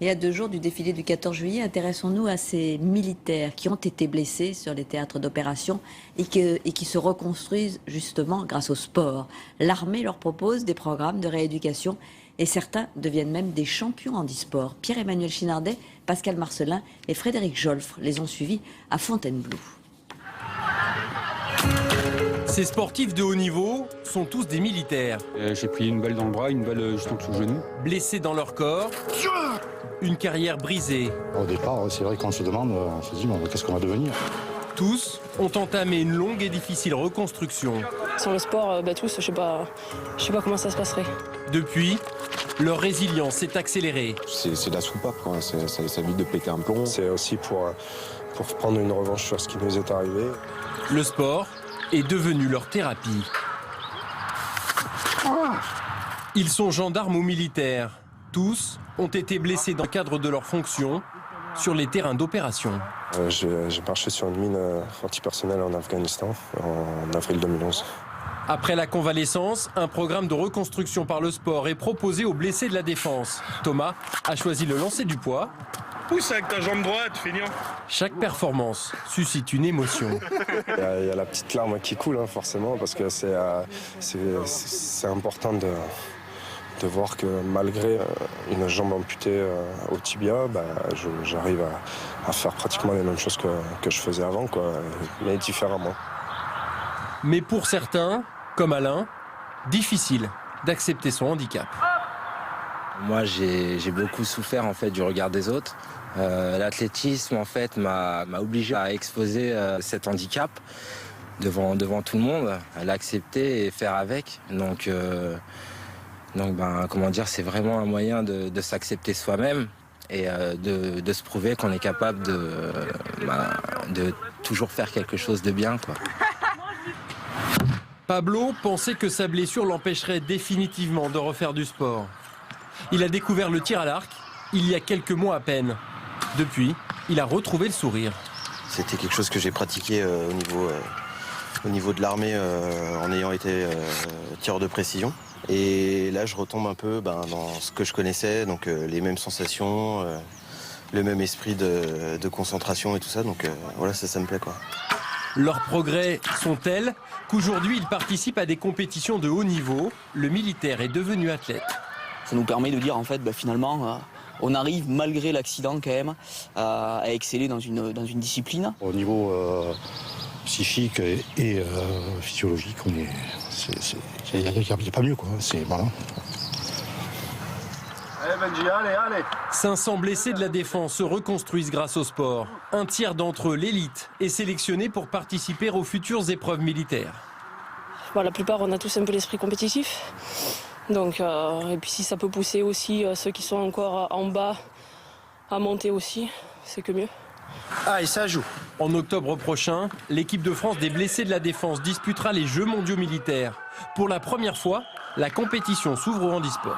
Et à 2 jours du défilé du 14 juillet, intéressons-nous à ces militaires qui ont été blessés sur les théâtres d'opération et qui se reconstruisent justement grâce au sport. L'armée leur propose des programmes de rééducation et certains deviennent même des champions en e-sport. Pierre-Emmanuel Chinardet, Pascal Marcelin et Frédéric Jolfre les ont suivis à Fontainebleau. Ces sportifs de haut niveau sont tous des militaires. J'ai pris une balle dans le bras, une balle juste en dessous du genou. Blessés dans leur corps, une carrière brisée. Au départ, c'est vrai qu'on se demande, on se dit, qu'est-ce qu'on va devenir? Tous ont entamé une longue et difficile reconstruction. Sans le sport, tous, je sais pas comment ça se passerait. Depuis, leur résilience s'est accélérée. C'est de la soupape, quoi. Ça évite de péter un plomb. C'est aussi pour prendre une revanche sur ce qui nous est arrivé. Le sport est devenu leur thérapie. Ils sont gendarmes ou militaires. Tous ont été blessés dans le cadre de leur fonction sur les terrains d'opération. J'ai marché sur une mine antipersonnelle en Afghanistan en avril 2011. Après la convalescence, un programme de reconstruction par le sport est proposé aux blessés de la défense. Thomas a choisi le lancer du poids. Pousse avec ta jambe droite, feignant. Chaque performance suscite une émotion. Il y a la petite larme qui coule, forcément, parce que c'est important de voir que malgré une jambe amputée au tibia, j'arrive à faire pratiquement les mêmes choses que je faisais avant, quoi, mais différemment. Mais pour certains, comme Alain, difficile d'accepter son handicap. Moi, j'ai beaucoup souffert en fait du regard des autres. L'athlétisme en fait m'a obligé à exposer cet handicap devant tout le monde, à l'accepter et faire avec. Donc comment dire, c'est vraiment un moyen de s'accepter soi-même et de se prouver qu'on est capable de toujours faire quelque chose de bien, quoi. Pablo pensait que sa blessure l'empêcherait définitivement de refaire du sport. Il a découvert le tir à l'arc il y a quelques mois à peine. Depuis, il a retrouvé le sourire. C'était quelque chose que j'ai pratiqué au niveau de l'armée en ayant été tireur de précision. Et là, je retombe un peu dans ce que je connaissais, donc les mêmes sensations, le même esprit de concentration et tout ça. Donc voilà, ça me plaît, quoi. Leurs progrès sont tels qu'aujourd'hui, ils participent à des compétitions de haut niveau. Le militaire est devenu athlète. Ça nous permet de dire, en fait, finalement, on arrive, malgré l'accident, quand même, à exceller dans une discipline. Au niveau psychique et physiologique, il n'y a pas mieux, quoi. Voilà. Allez, Benji, allez. 500 blessés de la défense se reconstruisent grâce au sport. Un tiers d'entre eux, l'élite, est sélectionné pour participer aux futures épreuves militaires. La plupart, on a tous un peu l'esprit compétitif. Donc, et puis si ça peut pousser aussi ceux qui sont encore en bas à monter aussi, c'est que mieux. Ah, et ça joue. En octobre prochain, l'équipe de France des blessés de la défense disputera les Jeux mondiaux militaires. Pour la première fois, la compétition s'ouvre au handisport.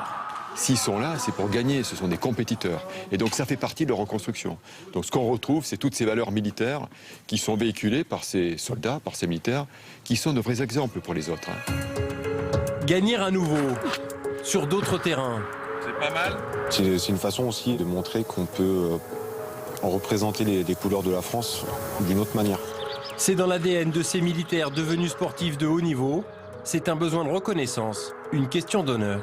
S'ils sont là, c'est pour gagner, ce sont des compétiteurs. Et donc ça fait partie de leur reconstruction. Donc ce qu'on retrouve, c'est toutes ces valeurs militaires qui sont véhiculées par ces soldats, par ces militaires, qui sont de vrais exemples pour les autres. Gagner à nouveau, sur d'autres terrains. C'est pas mal. C'est une façon aussi de montrer qu'on peut représenter les couleurs de la France d'une autre manière. C'est dans l'ADN de ces militaires devenus sportifs de haut niveau. C'est un besoin de reconnaissance, une question d'honneur.